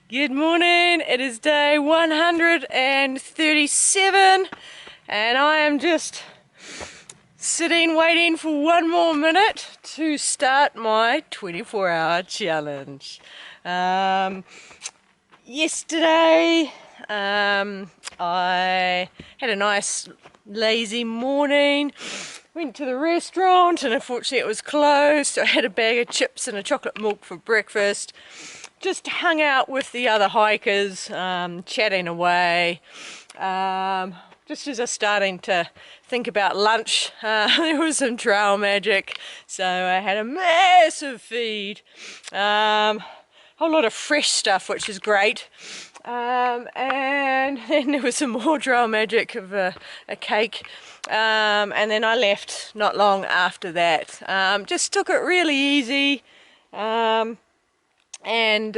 Good morning, it is day 137 and I am just sitting waiting for one more minute to start my 24-hour challenge. Yesterday I had a nice lazy morning, went to the restaurant and unfortunately it was closed, so I had a bag of chips and a chocolate milk for breakfast. Just hung out with the other hikers, chatting away. Just as I was starting to think about lunch, there was some trail magic, so I had a massive feed. Whole lot of fresh stuff, which is great. And then there was some more trail magic of a cake. And then I left not long after that. Just took it really easy. And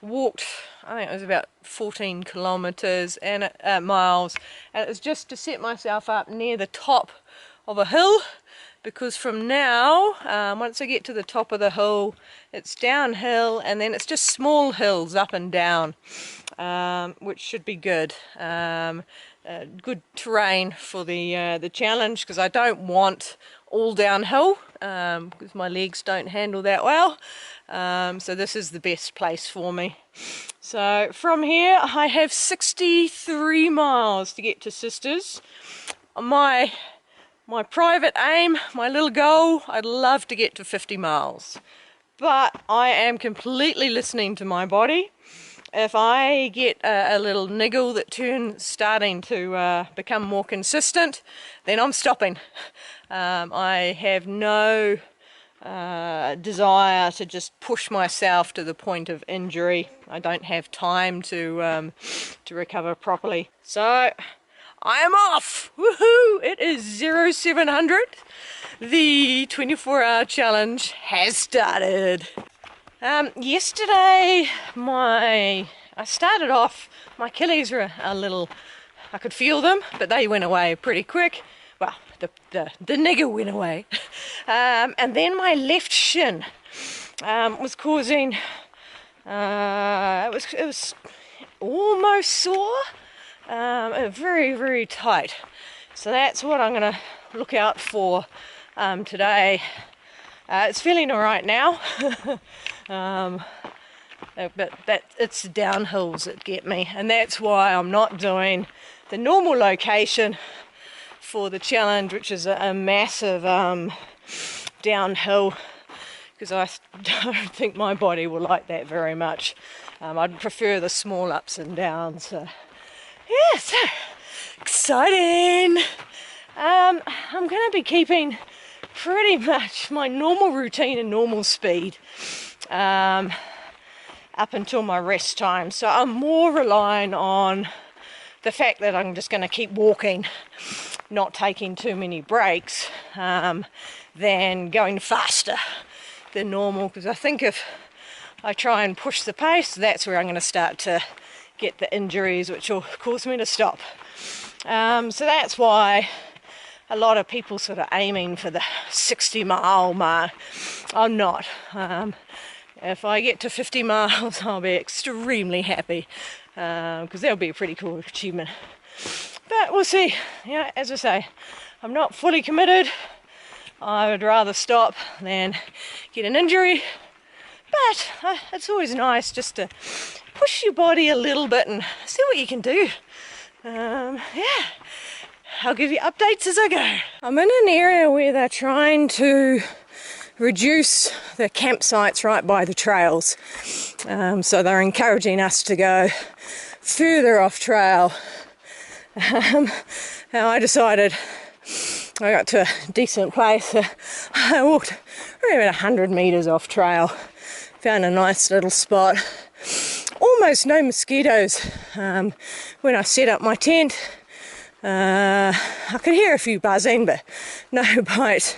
walked, I think it was about 14 kilometers and miles, and it was just to set myself up near the top of a hill, because from now, once I get to the top of the hill, it's downhill and then it's just small hills up and down, which should be good. Good terrain for the challenge, because I don't want all downhill, because my legs don't handle that well. So this is the best place for me. So from here I have 63 miles to get to Sisters. My private aim, my little goal, I'd love to get to 50 miles. But I am completely listening to my body. If I get a little niggle that starting to become more consistent, then I'm stopping. I have no desire to just push myself to the point of injury. I don't have time to recover properly. So I am off! Woohoo! It is 0700. The 24-hour challenge has started. Yesterday I started off, my Achilles were a little, I could feel them, but they went away pretty quick. Well, the nigger went away. And then my left shin was causing, it was almost sore, very, very tight. So that's what I'm going to look out for today. It's feeling all right now. But it's the downhills that get me, and that's why I'm not doing the normal location for the challenge, which is a massive downhill, because I don't think my body will like that very much. I'd prefer the small ups and downs. So yeah, so exciting. I'm going to be keeping pretty much my normal routine and normal speed up until my rest time. So I'm more relying on the fact that I'm just going to keep walking, not taking too many breaks, than going faster than normal, because I think if I try and push the pace, that's where I'm going to start to get the injuries, which will cause me to stop. So that's why a lot of people sort of aiming for the 60-mile mark. I'm not. If I get to 50 miles, I'll be extremely happy, because that'll be a pretty cool achievement. But we'll see. Yeah, as I say, I'm not fully committed. I would rather stop than get an injury. But it's always nice just to push your body a little bit and see what you can do. Yeah. I'll give you updates as I go. I'm in an area where they're trying to reduce the campsites right by the trails. So they're encouraging us to go further off trail. Now I decided, I got to a decent place. I walked probably about 100 meters off trail. Found a nice little spot. Almost no mosquitoes when I set up my tent. I could hear a few buzzing, but no bites.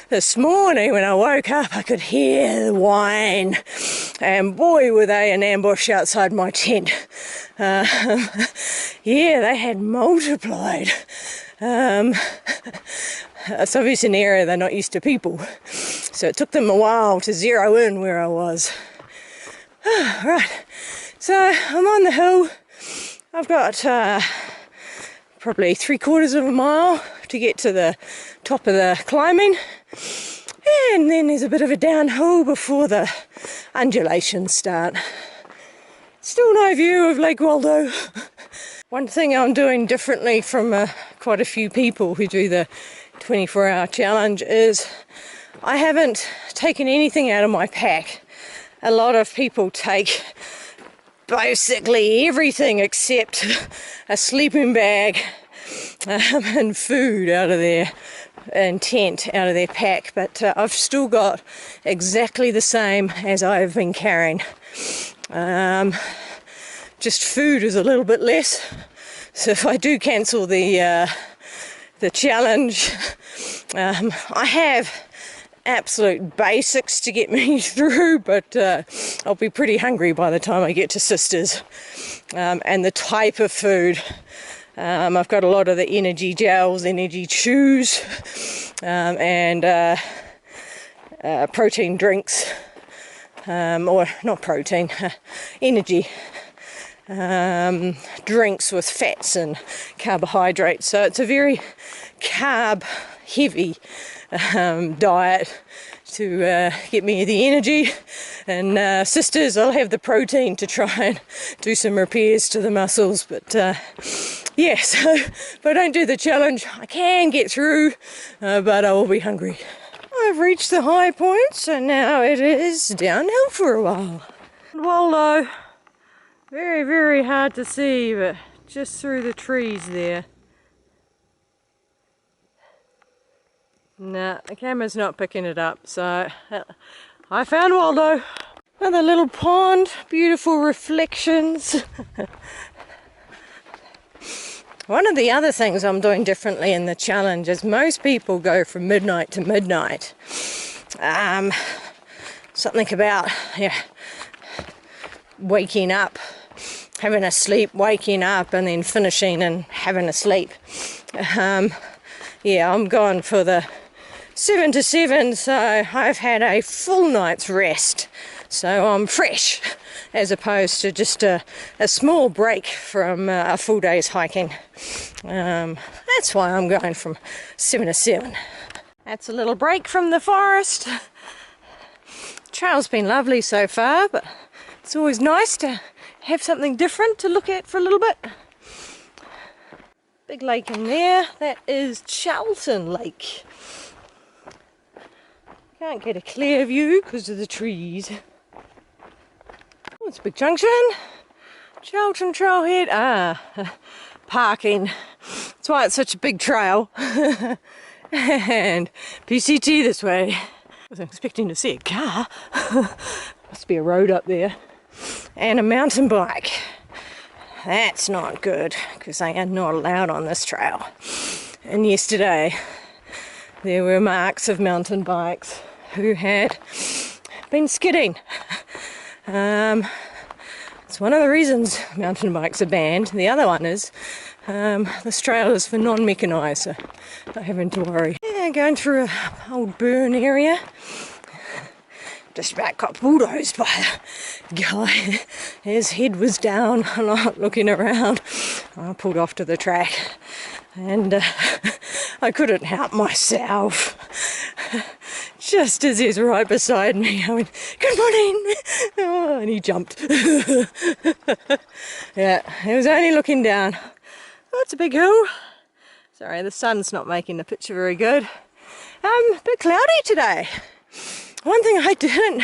This morning when I woke up, I could hear the whine, and boy were they in ambush outside my tent. Yeah, they had multiplied. It's obviously an area they're not used to people, so it took them a while to zero in where I was. Right, so I'm on the hill. I've got probably 3/4 of a mile to get to the top of the climbing, and then there's a bit of a downhill before the undulations start. Still no view of Lake Waldo. One thing I'm doing differently from quite a few people who do the 24-hour challenge is I haven't taken anything out of my pack. A lot of people take basically everything except a sleeping bag and food out of their and tent out of their pack, but I've still got exactly the same as I've been carrying. Just food is a little bit less, so if I do cancel the challenge, I have absolute basics to get me through, but I'll be pretty hungry by the time I get to Sisters. And the type of food, I've got a lot of the energy gels, energy chews, and protein drinks, or not protein, energy drinks with fats and carbohydrates. So it's a very carb heavy diet to get me the energy, and Sisters, I'll have the protein to try and do some repairs to the muscles. But yeah, so if I don't do the challenge, I can get through, but I will be hungry. I've reached the high point, so now it is downhill for a while. Waldo, very, very hard to see, but just through the trees there. Nah, the camera's not picking it up, so I found Waldo. Another little pond, beautiful reflections. One of the other things I'm doing differently in the challenge is most people go from midnight to midnight. Something about waking up, having a sleep, waking up, and then finishing and having a sleep. Yeah, I'm going for the 7 to 7, so I've had a full night's rest, so I'm fresh, as opposed to just a small break from a full day's hiking. That's why I'm going from 7 to 7. That's a little break from the forest. Trail's been lovely so far, but it's always nice to have something different to look at for a little bit. Big lake in there, that is Charlton Lake. Can't get a clear view because of the trees. Oh, it's a big junction. Charlton Trailhead. Parking. That's why it's such a big trail. And PCT this way. I wasn't expecting to see a car. Must be a road up there. And a mountain bike. That's not good, because they are not allowed on this trail. And yesterday there were marks of mountain bikes who had been skidding. It's one of the reasons mountain bikes are banned. The other one is this trail is for non-mechanised, so not having to worry. Yeah, going through an old burn area. Just about got bulldozed by a guy. His head was down, not looking around. I pulled off to the track, and I couldn't help myself. Just as he's right beside me, I went, "Good morning!" Oh, and he jumped. Yeah, he was only looking down. Oh, it's a big hill. Sorry, the sun's not making the picture very good. A bit cloudy today. One thing I didn't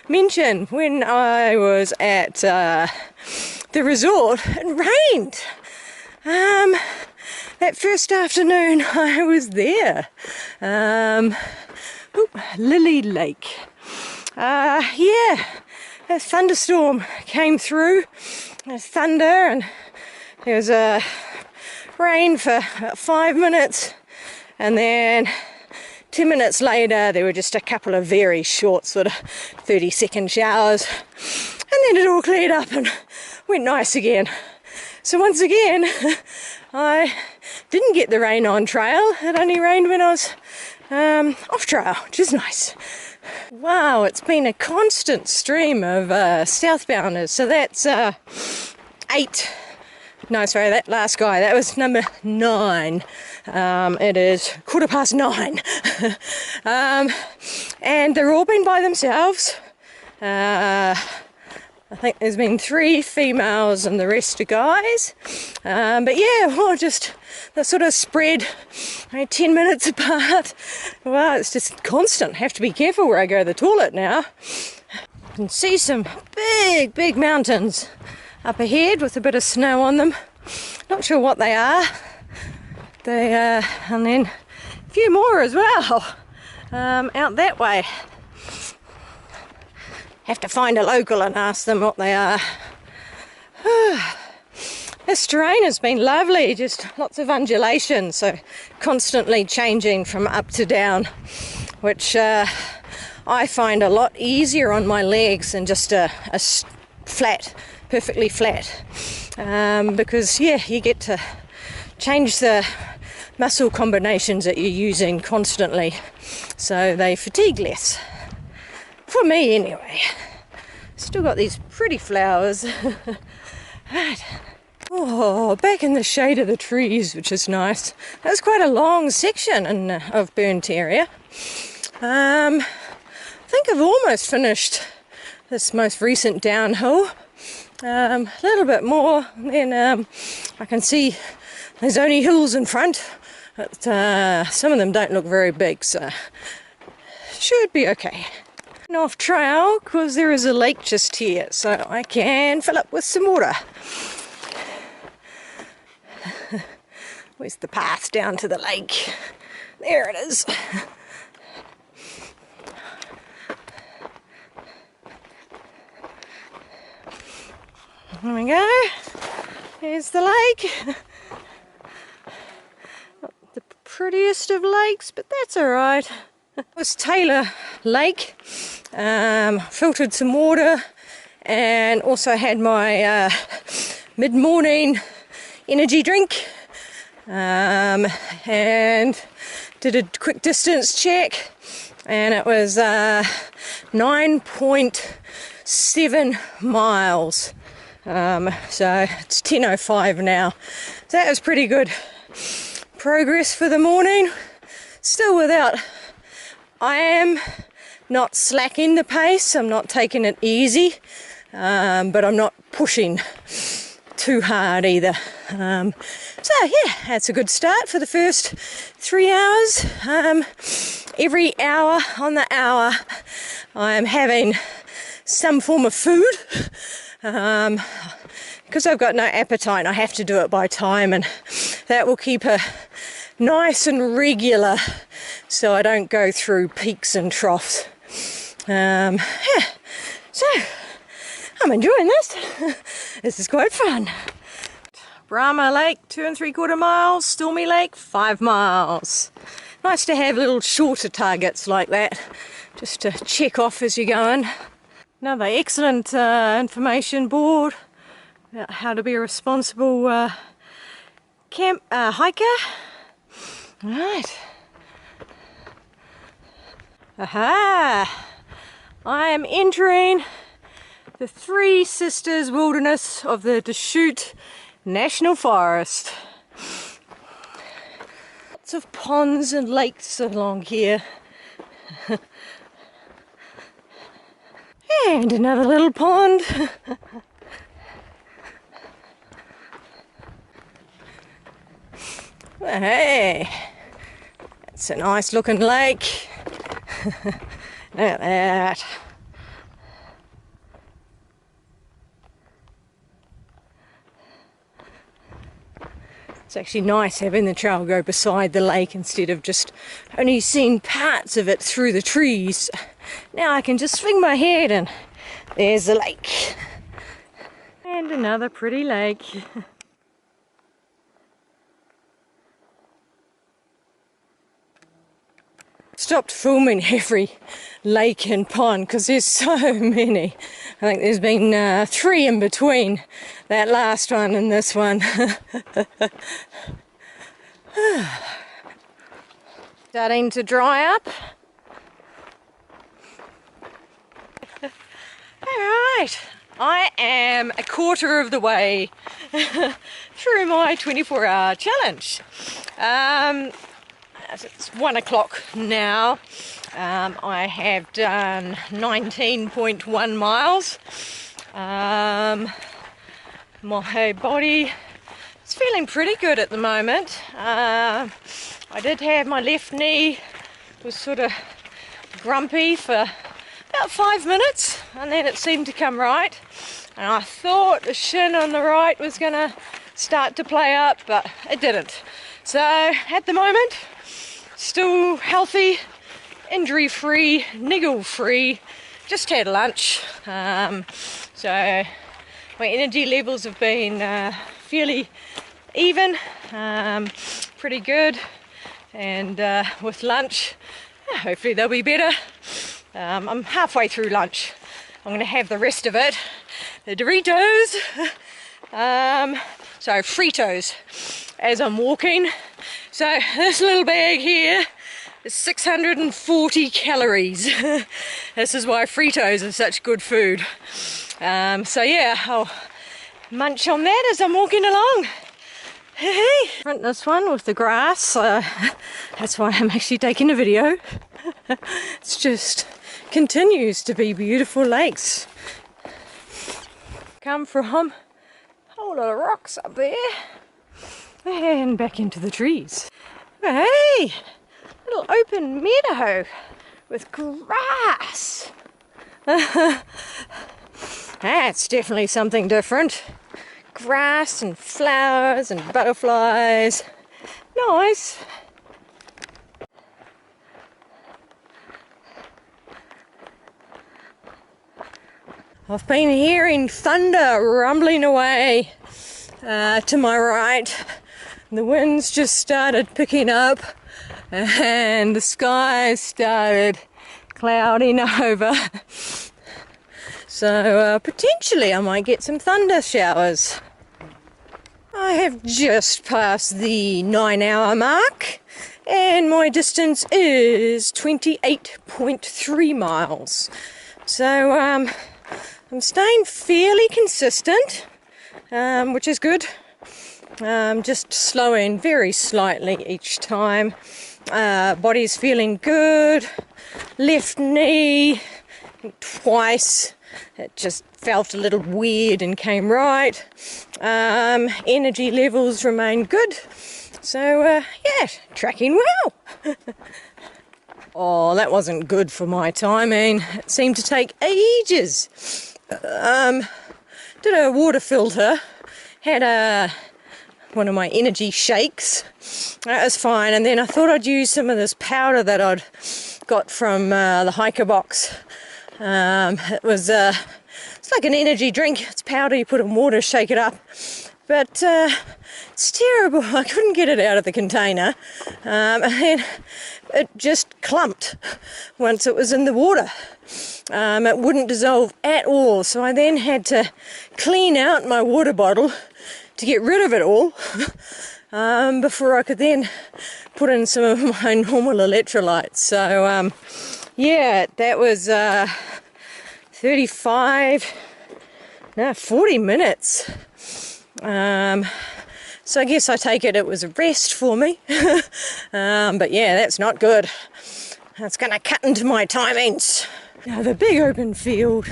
mention when I was at the resort, it rained. That first afternoon I was there. Lily Lake. Yeah, a thunderstorm came through. There's thunder, and there was rain for about 5 minutes, and then 10 minutes later there were just a couple of very short sort of 30-second showers, and then it all cleared up and went nice again. So once again I didn't get the rain on trail. It only rained when I was off trail, which is nice. Wow, it's been a constant stream of southbounders. So that's 8. No, sorry, that last guy, that was number 9. It is 9:15. And they're all been by themselves. I think there's been 3 females and the rest are guys. But yeah, well, just the sort of spread 10 minutes apart. Well, it's just constant. Have to be careful where I go to the toilet now. You can see some big mountains up ahead with a bit of snow on them. Not sure what they are. And then a few more as well out that way. Have to find a local and ask them what they are. This terrain has been lovely, just lots of undulation, so constantly changing from up to down, which I find a lot easier on my legs than just a flat, perfectly flat, because yeah, you get to change the muscle combinations that you're using constantly, so they fatigue less. For me anyway. Still got these pretty flowers. Right. Oh, back in the shade of the trees, which is nice. That was quite a long section of burnt area. I think I've almost finished this most recent downhill. A little bit more, then I can see there's only hills in front. But some of them don't look very big, so should be okay. Off trail because there is a lake just here, so I can fill up with some water. Where's the path down to the lake? There it is. There we go. There's the lake. Not the prettiest of lakes, but that's alright. It was Taylor Lake. Filtered some water and also had my mid-morning energy drink, and did a quick distance check, and it was 9.7 miles. So it's 10:05 now. So that was pretty good progress for the morning. Still without, I am not slacking the pace, I'm not taking it easy, but I'm not pushing too hard either. So yeah, that's a good start for the first 3 hours. Every hour on the hour I am having some form of food. Because I've got no appetite, I have to do it by time, and that will keep her nice and regular so I don't go through peaks and troughs. Yeah, so I'm enjoying this. This is quite fun. Brahma Lake 2 3/4 miles, Stormy Lake 5 miles. Nice to have little shorter targets like that just to check off as you're going. Another excellent information board about how to be a responsible hiker. Right. Aha! I am entering the Three Sisters Wilderness of the Deschutes National Forest. Lots of ponds and lakes along here. And another little pond. Hey, that's a nice looking lake. Look at that. It's actually nice having the trail go beside the lake instead of just only seeing parts of it through the trees. Now I can just swing my head and there's the lake. And another pretty lake. Stopped filming every lake and pond because there's so many. I think there's been 3 in between that last one and this one. Starting to dry up. Right, I am a quarter of the way through my 24-hour challenge. It's 1 o'clock now. I have done 19.1 miles. My body is feeling pretty good at the moment. I did have my left knee was sort of grumpy for about 5 minutes, and then it seemed to come right, and I thought the shin on the right was gonna start to play up, but it didn't. So at the moment, still healthy, injury free, niggle free, just had lunch. So my energy levels have been fairly even, pretty good, and with lunch hopefully they'll be better. I'm halfway through lunch. I'm going to have the rest of it. The Doritos, so Fritos, as I'm walking. So this little bag here is 640 calories. This is why Fritos are such good food. So yeah, I'll munch on that as I'm walking along. Hey, front this one with the grass. That's why I'm actually taking a video. It's just continues to be beautiful lakes. Come from a whole lot of rocks up there and back into the trees. Hey, little open meadow with grass. That's definitely something different. Grass and flowers and butterflies. Nice. I've been hearing thunder rumbling away to my right. The winds just started picking up and the sky started clouding over. So potentially I might get some thunder showers. I have just passed the 9-hour mark and my distance is 28.3 miles. So I'm staying fairly consistent, which is good. Just slowing very slightly each time. Body's feeling good. Left knee, twice. It just felt a little weird and came right. Energy levels remain good. So yeah, tracking well. Oh, that wasn't good for my timing. It seemed to take ages. Did a water filter, had one of my energy shakes. That was fine, and then I thought I'd use some of this powder that I'd got from the hiker box. It was it's like an energy drink. It's powder, you put in water, shake it up. But it's terrible. I couldn't get it out of the container, and it just clumped once it was in the water. It wouldn't dissolve at all, so I then had to clean out my water bottle to get rid of it all before I could then put in some of my normal electrolytes. So yeah, that was 40 minutes. So I guess I take it was a rest for me. But yeah, that's not good. That's going to cut into my timings. Now the big open field.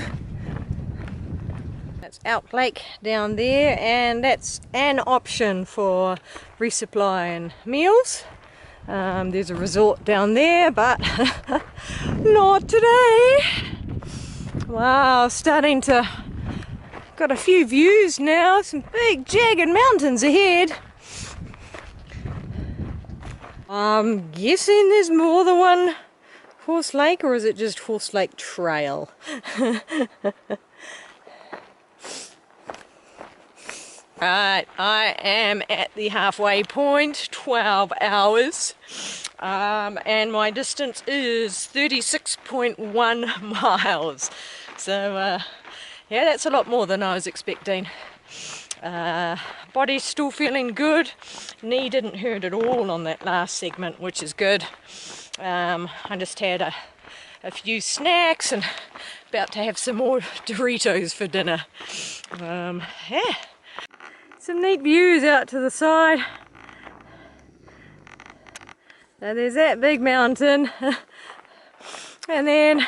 That's Out Lake down there, and that's an option for resupplying meals. There's a resort down there, but not today. Wow, starting to got a few views now, some big jagged mountains ahead. I'm guessing there's more than one Horse Lake, or is it just Horse Lake Trail? Right, I am at the halfway point, 12 hours, and my distance is 36.1 miles. So yeah, that's a lot more than I was expecting. Body's still feeling good. Knee didn't hurt at all on that last segment, which is good. I just had a a few snacks and about to have some more Doritos for dinner. Yeah, some neat views out to the side. So there's that big mountain, and then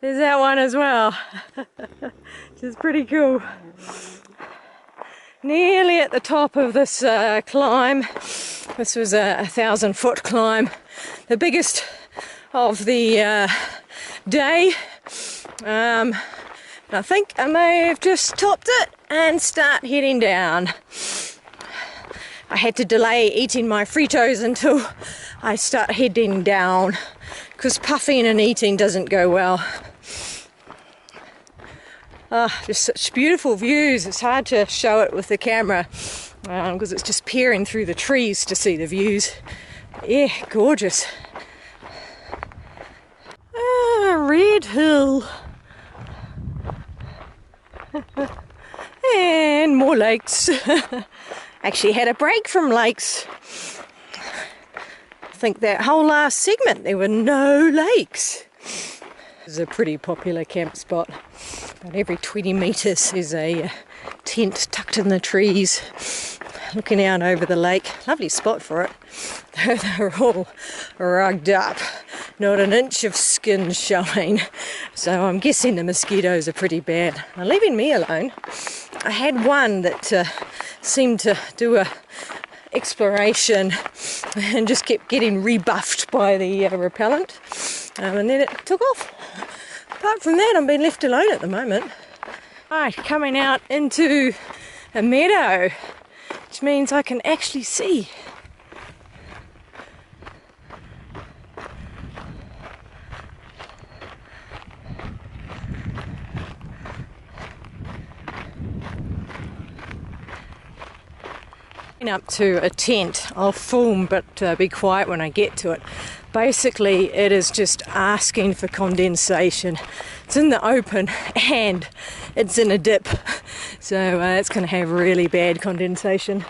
there's that one as well, which is pretty cool. Nearly at the top of this climb. This was a 1,000-foot climb, the biggest of the day. I think I may have just topped it and start heading down. I had to delay eating my Fritos until I start heading down, because puffing and eating doesn't go well. Just such beautiful views. It's hard to show it with the camera because it's just peering through the trees to see the views. Yeah, gorgeous. Red Hill. And more lakes. Actually had a break from lakes. I think that whole last segment there were no lakes. This is a pretty popular camp spot. About every 20 metres is a tent tucked in the trees, looking out over the lake. Lovely spot for it. They're all rugged up, not an inch of skin showing. So I'm guessing the mosquitoes are pretty bad. They're leaving me alone. I had one that seemed to do a exploration and just kept getting rebuffed by the repellent, and then it took off. Apart from that, I'm being left alone at the moment. Right, coming out into a meadow, which means I can actually see. Up to a tent. I'll film, but be quiet when I get to it. Basically, it is just asking for condensation. It's in the open and it's in a dip, so it's going to have really bad condensation.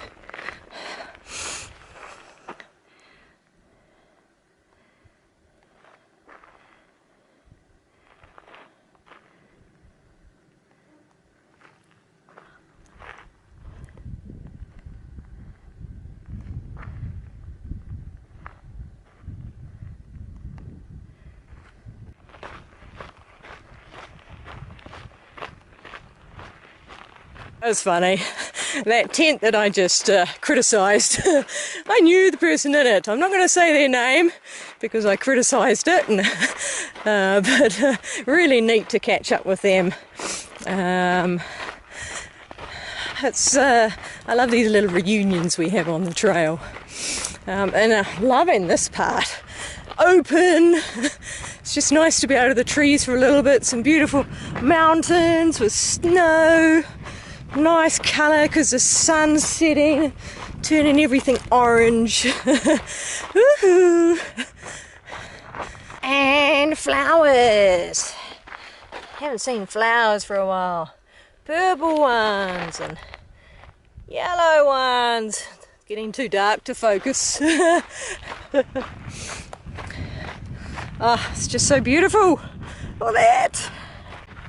That was funny. That tent that I just criticised, I knew the person in it. I'm not going to say their name because I criticised it, and, but really neat to catch up with them. I love these little reunions we have on the trail, and loving this part. Open. It's just nice to be out of the trees for a little bit. Some beautiful mountains with snow. Nice colour because the sun's setting, turning everything orange. Woohoo! And flowers. Haven't seen flowers for a while. Purple ones and yellow ones. It's getting too dark to focus. It's just so beautiful. Look at that.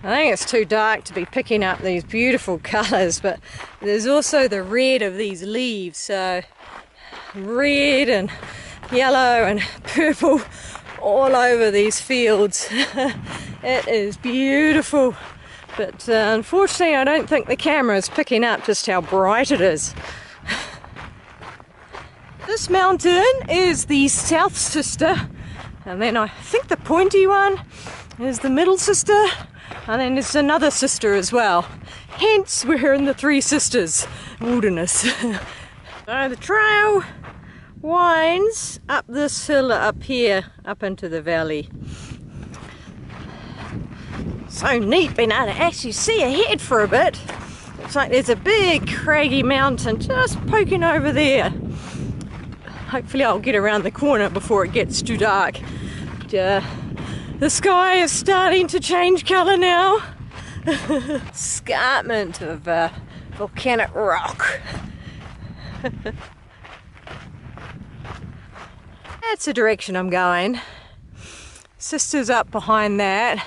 I think it's too dark to be picking up these beautiful colours, but there's also the red of these leaves, so red and yellow and purple all over these fields. It is beautiful, but unfortunately I don't think the camera is picking up just how bright it is. This mountain is the south sister, and then I think the pointy one is the middle sister. And then there's another sister as well. Hence, we're in the Three Sisters wilderness. So the trail winds up this hill up here, up into the valley. So neat being able to actually see ahead for a bit. Looks like there's a big craggy mountain just poking over there. Hopefully I'll get around the corner before it gets too dark. The sky is starting to change colour now. Escarpment of volcanic rock. That's the direction I'm going. Sisters up behind that.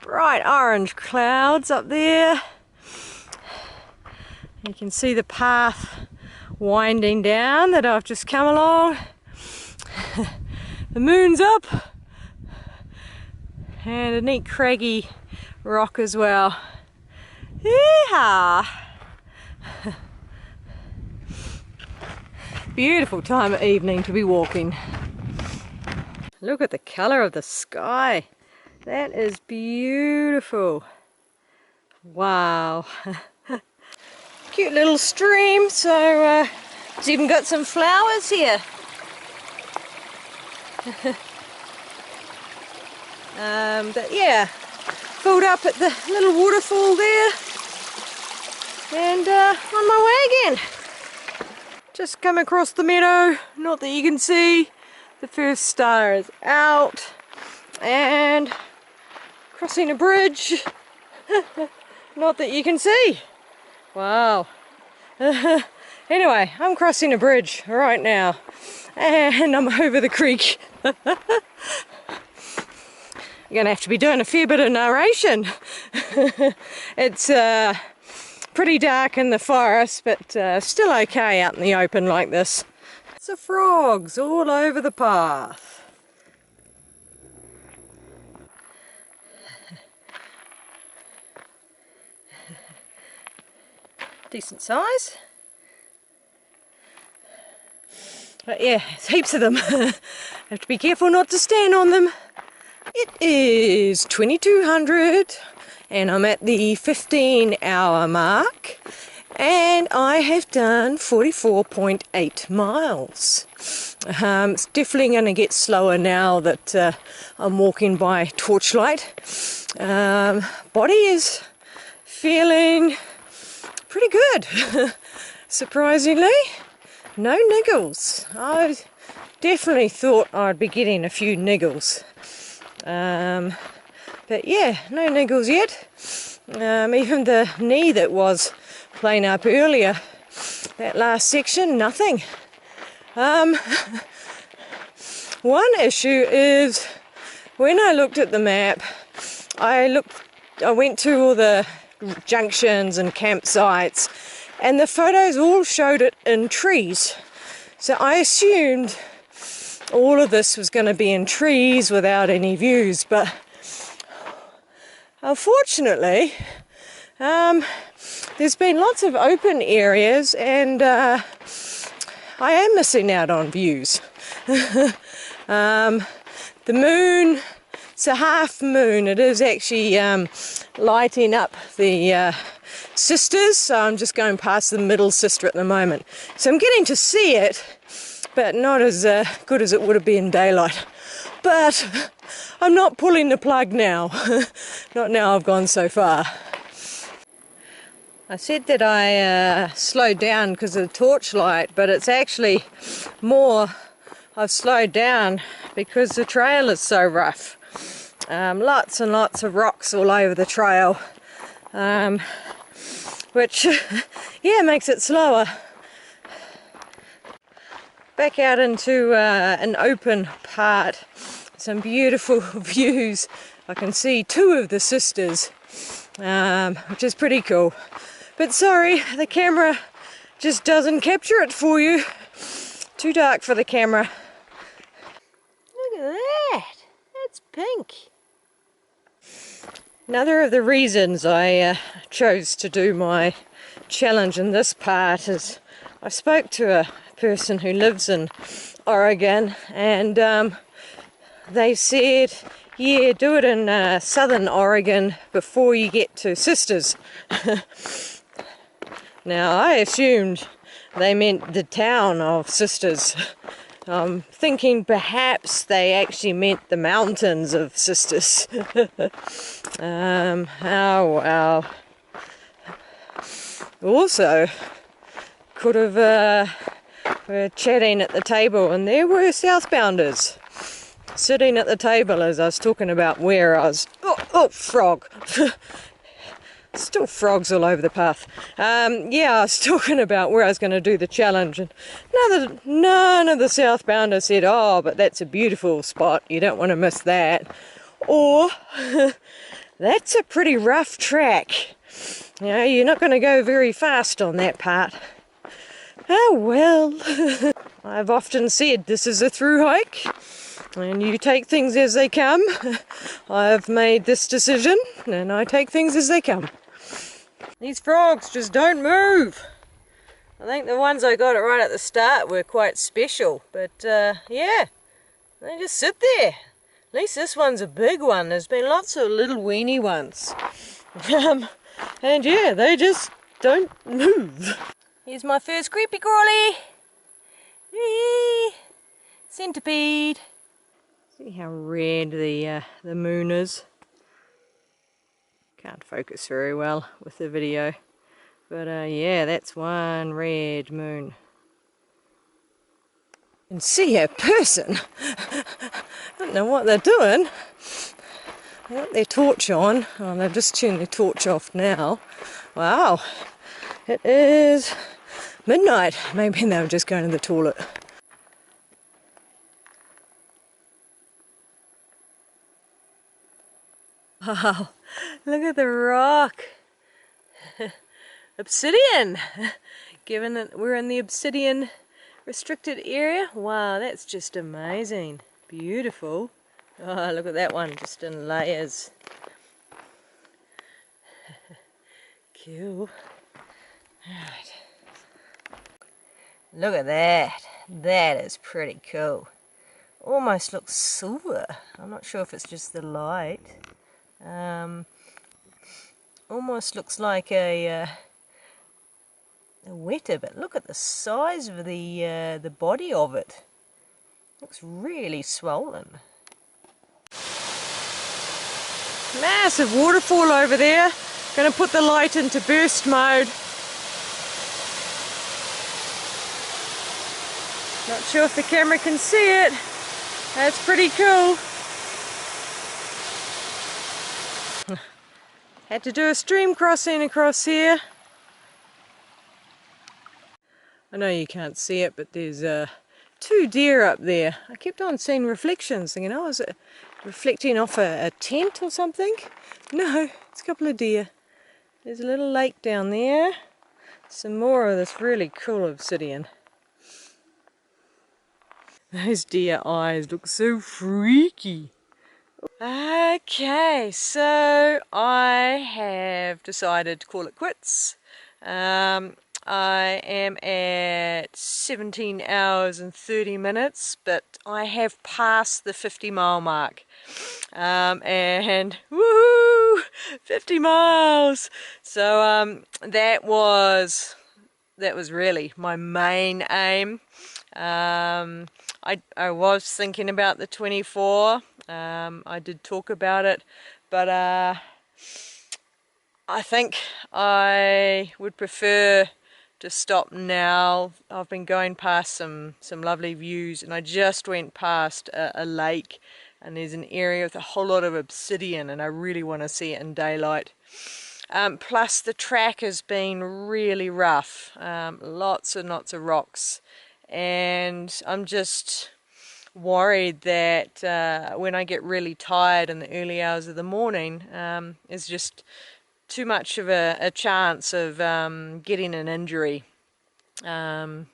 Bright orange clouds up there. You can see the path winding down that I've just come along. The moon's up. And a neat craggy rock as well. Yeehaw! Beautiful time of evening to be walking. Look at the colour of the sky. That is beautiful. Wow. Cute little stream, so it's even got some flowers here. But yeah, filled up at the little waterfall there and on my way again. Just come across the meadow, not that you can see. The first star is out and crossing a bridge, not that you can see. Wow. Anyway, I'm crossing a bridge right now and I'm over the creek. You're going to have to be doing a fair bit of narration. It's pretty dark in the forest, but still okay out in the open like this. Lots of frogs all over the path. Decent size. But yeah, there's heaps of them. Have to be careful not to stand on them. It is 2200 and I'm at the 15-hour mark and I have done 44.8 miles. It's definitely going to get slower now that I'm walking by torchlight. Body is feeling pretty good. Surprisingly, no niggles. I definitely thought I'd be getting a few niggles. But yeah, no niggles yet. Even the knee that was playing up earlier, that last section, nothing. One issue is when I looked at the map, I went to all the junctions and campsites and the photos all showed it in trees. So I assumed all of this was going to be in trees without any views, but unfortunately there's been lots of open areas and I am missing out on views. The moon, it's a half moon, it is actually lighting up the sisters, so I'm just going past the middle sister at the moment. So I'm getting to see it, but not as good as it would have been in daylight. But I'm not pulling the plug now. Not now I've gone so far. I said that I slowed down because of the torchlight, but it's actually more I've slowed down because the trail is so rough. Lots and lots of rocks all over the trail, which yeah, makes it slower. Back out into an open part, some beautiful views. I can see two of the sisters, which is pretty cool. But sorry, the camera just doesn't capture it for you. Too dark for the camera. Look at that, that's pink. Another of the reasons I chose to do my challenge in this part is I spoke to a person who lives in Oregon and they said, yeah, do it in southern Oregon before you get to Sisters. Now I assumed they meant the town of Sisters. I'm thinking perhaps they actually meant the mountains of Sisters. Oh well. Also could have we're chatting at the table and there were southbounders sitting at the table as I was talking about where I was. Oh frog. Still frogs all over the path. Yeah, I was talking about where I was going to do the challenge, and none of the southbounders said, oh, but that's a beautiful spot, you don't want to miss that. Or, that's a pretty rough track. You know, you're not going to go very fast on that part. Oh well. I've often said this is a through hike, and you take things as they come. I've made this decision, and I take things as they come. These frogs just don't move. I think the ones I got right at the start were quite special, but yeah, they just sit there. At least this one's a big one. There's been lots of little weeny ones. And yeah, they just don't move. Here's my first creepy crawly. Centipede. See how red the moon is. Can't focus very well with the video, but yeah, that's one red moon. And see a person. I don't know what they're doing. They got their torch on. Oh, they've just turned their torch off now. Wow, it is midnight. Maybe they were just going to the toilet. Wow, look at the rock. Obsidian. Given that we're in the obsidian restricted area. Wow, that's just amazing. Beautiful. Oh, look at that one, just in layers. Cool. Alright. Look at that. That is pretty cool. Almost looks silver. I'm not sure if it's just the light. Almost looks like a wetter, but look at the size of the body of it. Looks really swollen. Massive waterfall over there. Going to put the light into burst mode. Not sure if the camera can see it. That's pretty cool. Had to do a stream crossing across here. I know you can't see it, but there's two deer up there. I kept on seeing reflections, thinking, oh, is it reflecting off a tent or something? No, it's a couple of deer. There's a little lake down there. Some more of this really cool obsidian. Those deer eyes look so freaky. Okay, so I have decided to call it quits. I am at 17 hours and 30 minutes, but I have passed the 50-mile mark. And woohoo! 50 miles! So that was really my main aim. I was thinking about the 24. I did talk about it, but I think I would prefer to stop now. I've been going past some lovely views, and I just went past a lake, and there's an area with a whole lot of obsidian, and I really want to see it in daylight. Plus the track has been really rough, lots and lots of rocks, and I'm just worried that when I get really tired in the early hours of the morning, it's just too much of a chance of getting an injury. And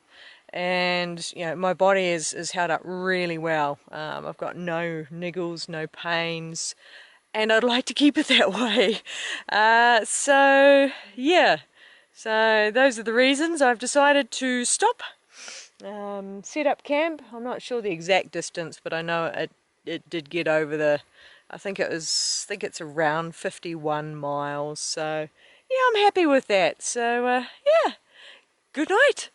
you know, my body is held up really well. I've got no niggles, no pains, and I'd like to keep it that way. So yeah, so those are the reasons I've decided to stop. Set up camp. I'm not sure the exact distance, but I know it did get over the, I think it's around 51 miles. So yeah, I'm happy with that. So yeah, good night.